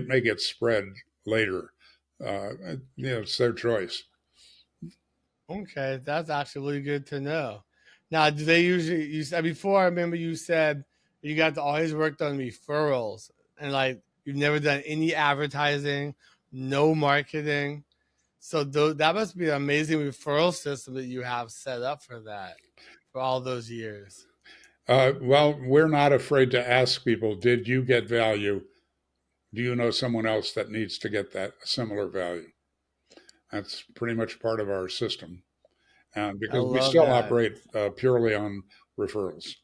may get spread later. It's their choice. Okay, that's actually really good to know. Now, do they usually? You said before. I remember you said you got to always worked on referrals, and like you've never done any advertising, no marketing. So that must be an amazing referral system that you have set up for that for all those years. Well, we're not afraid to ask people, did you get value? Do you know someone else that needs to get that similar value? That's pretty much part of our system. And I because we love still that. operate purely on referrals.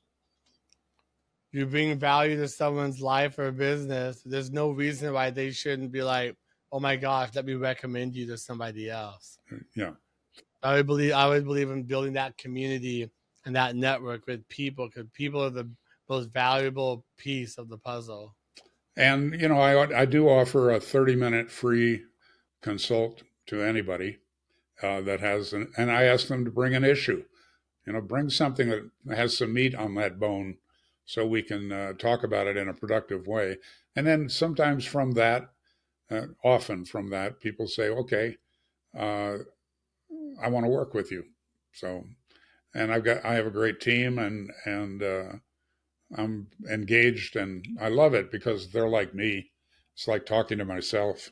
You bring value to someone's life or business. There's no reason why they shouldn't be like, oh my gosh, let me recommend you to somebody else. Yeah. I would believe in building that community and that network with people because people are the most valuable piece of the puzzle. And, I do offer a 30-minute free consult to anybody that has, and I ask them to bring an issue, bring something that has some meat on that bone so we can talk about it in a productive way. And then sometimes from that, often from that, people say, okay, I want to work with you. So, and I have a great team and I'm engaged and I love it because they're like me. It's like talking to myself.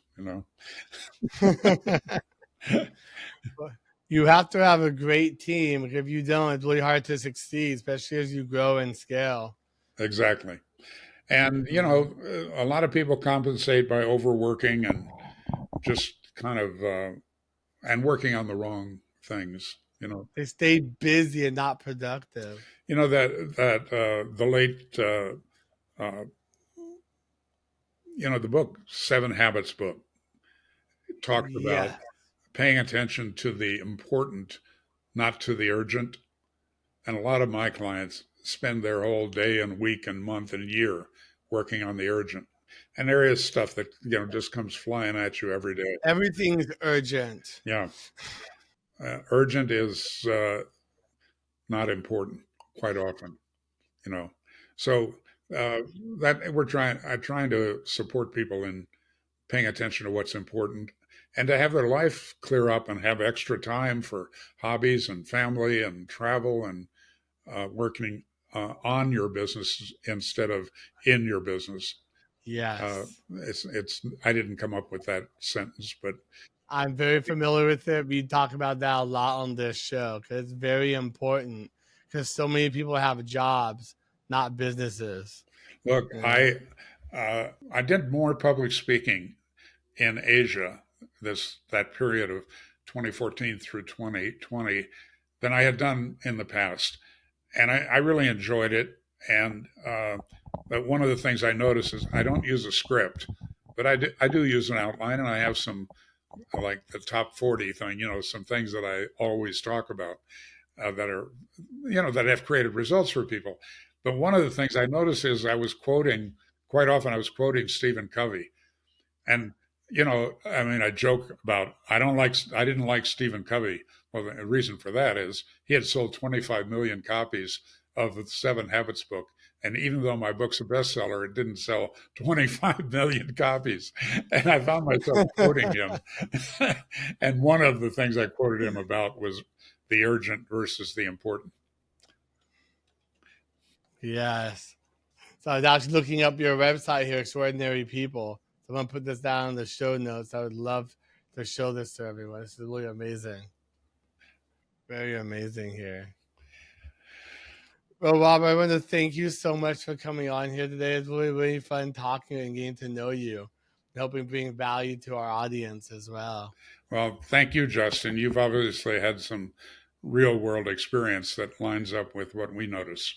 You have to have a great team. If you don't, it's really hard to succeed, especially as you grow and scale. Exactly. And, a lot of people compensate by overworking and just kind of, and working on the wrong things. They stay busy and not productive. The late, the book, Seven Habits book, talks about Yeah. paying attention to the important, not to the urgent. And a lot of my clients spend their whole day and week and month and year working on the urgent. And there is stuff that, just comes flying at you every day. Everything is urgent. Yeah. Urgent is not important quite often. So that I'm trying to support people in paying attention to what's important and to have their life clear up and have extra time for hobbies and family and travel and working on your business instead of in your business. Yes. It's I didn't come up with that sentence, but I'm very familiar with it. We talk about that a lot on this show because it's very important because so many people have jobs, not businesses. look, You know? I did more public speaking in Asia that period of 2014 through 2020 than I had done in the past, and I really enjoyed it. And but one of the things I noticed is I don't use a script, but I do use an outline, and I have some like the top 40 thing, some things that I always talk about that are, that have created results for people. But one of the things I noticed is quite often I was quoting Stephen Covey. And, I mean, I joke about, I didn't like Stephen Covey. Well, the reason for that is he had sold 25 million copies of the Seven Habits book. And even though my book's a bestseller, it didn't sell 25 million copies. And I found myself quoting him. And one of the things I quoted him about was the urgent versus the important. Yes. So I was actually looking up your website here, Extraordinary People. So I'm going to put this down in the show notes. I would love to show this to everyone. This is really amazing. Very amazing here. Well, Rob, I want to thank you so much for coming on here today. It's really, really fun talking and getting to know you, helping bring value to our audience as well. Well, thank you, Justin. You've obviously had some real world experience that lines up with what we notice.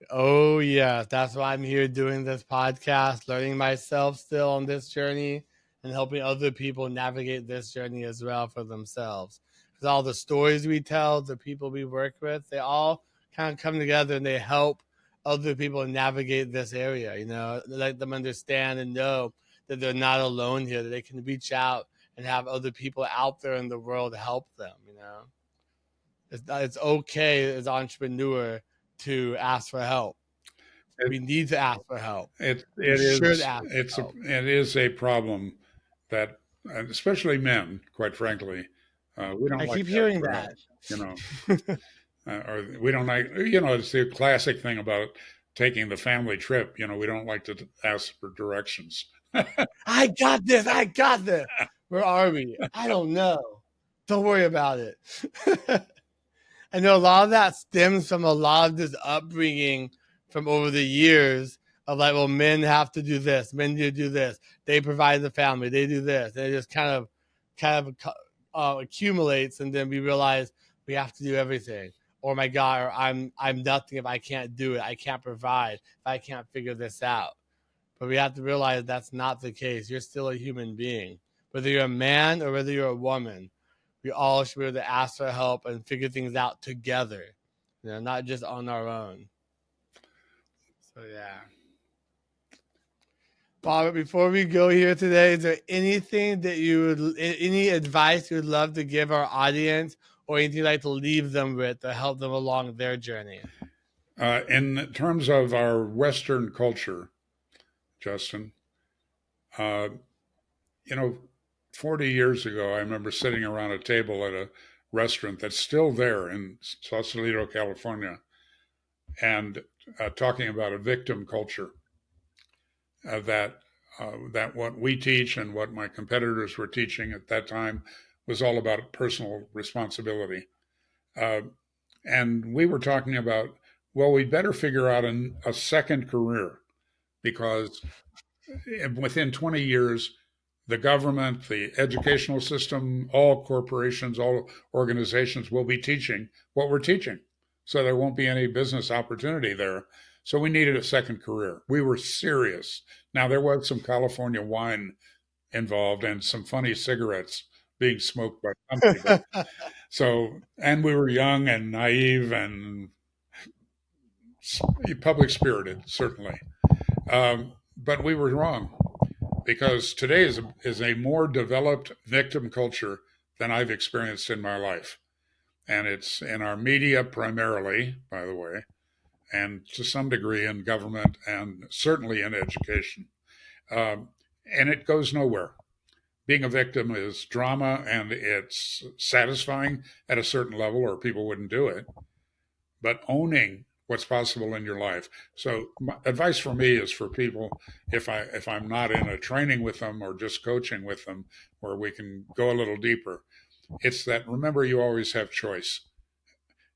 Oh, yeah. That's why I'm here doing this podcast, learning myself still on this journey and helping other people navigate this journey as well for themselves. Because all the stories we tell, the people we work with, they all kind of come together and they help other people navigate this area, let them understand and know that they're not alone here, that they can reach out and have other people out there in the world help them, It's okay as an entrepreneur to ask for help. We need to ask for help. It should is ask for help. it is a problem that, especially men, quite frankly, we don't I like keep to ask hearing for that. help, or we don't like, it's the classic thing about taking the family trip. We don't like to ask for directions. I got this. Where are we? I don't know. Don't worry about it. I know a lot of that stems from a lot of this upbringing from over the years of like, well, men have to do this, men need to do this. They provide the family, they do this. And it just kind of accumulates, and then we realize we have to do everything. Or my God, or I'm nothing if I can't do it. I can't provide if I can't figure this out. But we have to realize that's not the case. You're still a human being, whether you're a man or whether you're a woman. We all should be able to ask for help and figure things out together, not just on our own. So, yeah. Bob, before we go here today, is there anything that any advice you would love to give our audience, or anything you'd like to leave them with to help them along their journey? In terms of our Western culture, Justin, 40 years ago, I remember sitting around a table at a restaurant that's still there in Sausalito, California, and talking about a victim culture. That what we teach and what my competitors were teaching at that time was all about personal responsibility. And we were talking about, well, we better figure out a second career, because within 20 years, the government, the educational system, all corporations, all organizations will be teaching what we're teaching. So there won't be any business opportunity there. So we needed a second career. We were serious. Now, there was some California wine involved and some funny cigarettes being smoked by some people. And we were young and naive and public spirited, certainly. But we were wrong, because today is a more developed victim culture than I've experienced in my life. And it's in our media primarily, by the way, and to some degree in government and certainly in education. And it goes nowhere. Being a victim is drama, and it's satisfying at a certain level, or people wouldn't do it. But owning what's possible in your life. So my advice for me is for people, if I'm not in a training with them or just coaching with them where we can go a little deeper, it's that, remember, you always have choice.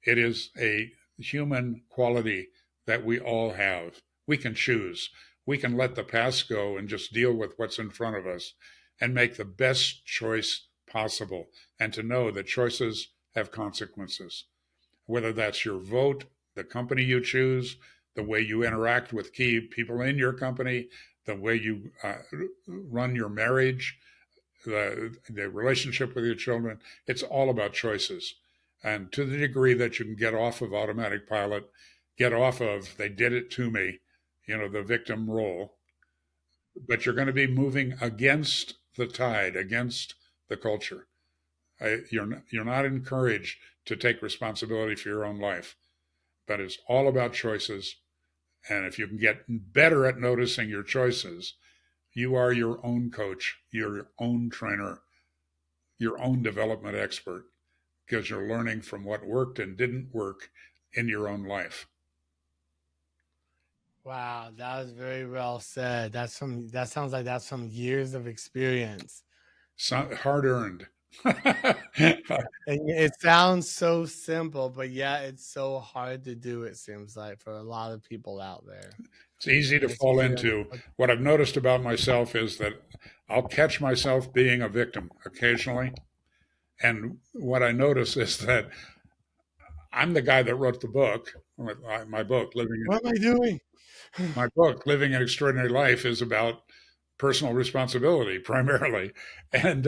It is a human quality that we all have. We can choose. we can let the past go and just deal with what's in front of us and make the best choice possible, and to know that choices have consequences, whether that's your vote, the company you choose, the way you interact with key people in your company, the way you run your marriage, the relationship with your children. It's all about choices. And to the degree that you can get off of automatic pilot, get off of "they did it to me," the victim role, but you're going to be moving against the tide, against the culture. You're not encouraged to take responsibility for your own life, but it's all about choices. And if you can get better at noticing your choices, you are your own coach, you're your own trainer, your own development expert, because you're learning from what worked and didn't work in your own life. Wow, that was very well said. That sounds like that's some years of experience. Hard earned. And it sounds so simple, but yeah, it's so hard to do, it seems like, for a lot of people out there. It's easy to fall into. What I've noticed about myself is that I'll catch myself being a victim occasionally. And what I notice is that I'm the guy that wrote the book. My book, What am I doing? My book, Living an Extraordinary Life, is about personal responsibility primarily. And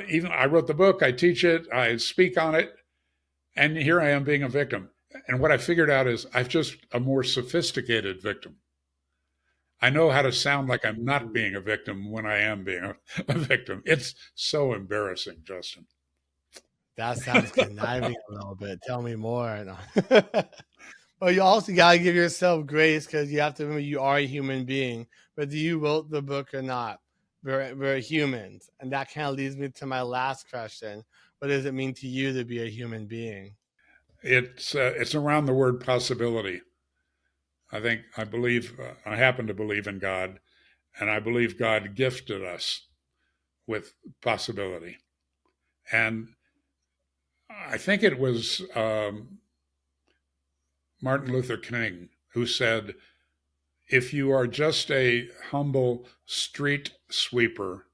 even I wrote the book, I teach it, I speak on it, and here I am being a victim. And what I figured out is I'm just a more sophisticated victim. I know how to sound like I'm not being a victim when I am being a victim. It's so embarrassing, Justin. That sounds conniving a little bit. Tell me more. Well, you also got to give yourself grace, because you have to remember you are a human being, whether you wrote the book or not. We're humans. And that kind of leads me to my last question. What does it mean to you to be a human being? It's around the word possibility. I happen to believe in God, and I believe God gifted us with possibility. And I think it was Martin Luther King who said, "If you are just a humble street sweeper,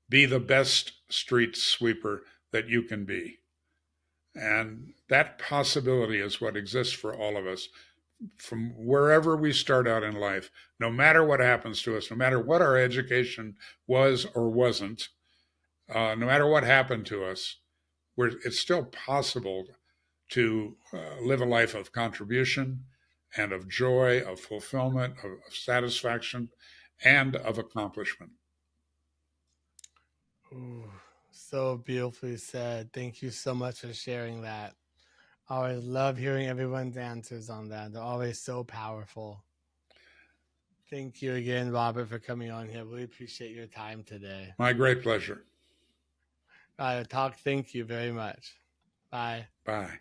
be the best street sweeper that you can be." And that possibility is what exists for all of us from wherever we start out in life, no matter what happens to us, no matter what our education was or wasn't, no matter what happened to us, it's still possible to live a life of contribution and of joy, of fulfillment, of satisfaction, and of accomplishment. Ooh, so beautifully said. Thank you so much for sharing that. I always love hearing everyone's answers on that. They're always so powerful. Thank you again, Robert, for coming on here. Really appreciate your time today. My great pleasure. Thank you very much. Bye. Bye.